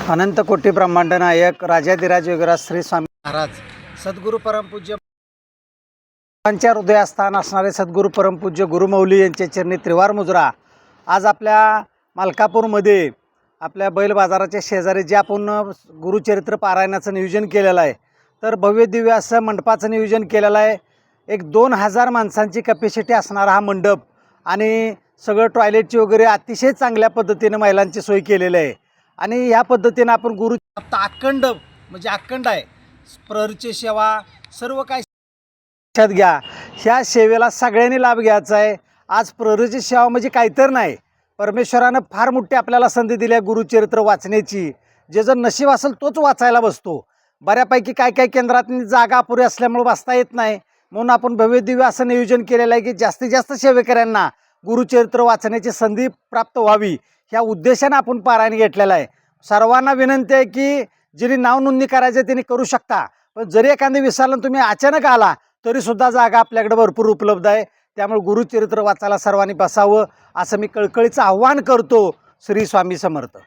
अनंत कोटी ब्रह्मांड नायक राजाधिराज योगीराज श्री स्वामी महाराज सद्गुरू परमपूज्य त्यांच्या हृदयस्थान असणारे सद्गुरू परमपूज्य गुरुमौली यांचे चरणी त्रिवार मुजरा आज आपल्या मालकापूरमध्ये आपल्या बैल बाजाराच्या शेजारी जे आपण गुरुचरित्र पारायणाचं नियोजन केलेलं आहे, तर भव्य दिव्य असं मंडपाचं नियोजन केलेलं आहे। एक 2000 माणसांची कॅपॅसिटी असणारा हा मंडप आणि सगळं टॉयलेटची वगैरे अतिशय चांगल्या पद्धतीने महिलांची सोय केलेली आहे। आणि ह्या पद्धतीने आपण गुरु अखंड म्हणजे अखंड आहे, प्रहरीची सेवा सर्व काही लक्षात घ्या। ह्या सेवेला सगळ्यांनी लाभ घ्यायचा आहे। आज प्रहरीची सेवा म्हणजे काहीतर नाही, परमेश्वरानं फार मोठी आपल्याला संधी दिली आहे गुरुचरित्र वाचण्याची। जे जर नशीब असेल तोच वाचायला बसतो। बऱ्यापैकी काय केंद्रात जागा अपुरी असल्यामुळे वाचता येत नाही, म्हणून आपण भव्य दिव्य असं नियोजन केलेलं आहे की जास्तीत जास्त सेवेकऱ्यांना गुरुचरित्र वाचण्याची संधी प्राप्त व्हावी, ह्या उद्देशाने आपण पारायण घेतलेलं आहे। सर्वांना विनंती आहे की जिने नाव नोंदणी करायचं त्यांनी करू शकता, पण जरी एखादी विसरलं तुम्ही अचानक आला तरी सुद्धा जागा आपल्याकडे भरपूर उपलब्ध आहे। त्यामुळे गुरुचरित्र वाचायला सर्वांनी बसावं असं मी कळकळीचं आव्हान करतो। श्री स्वामी समर्थ।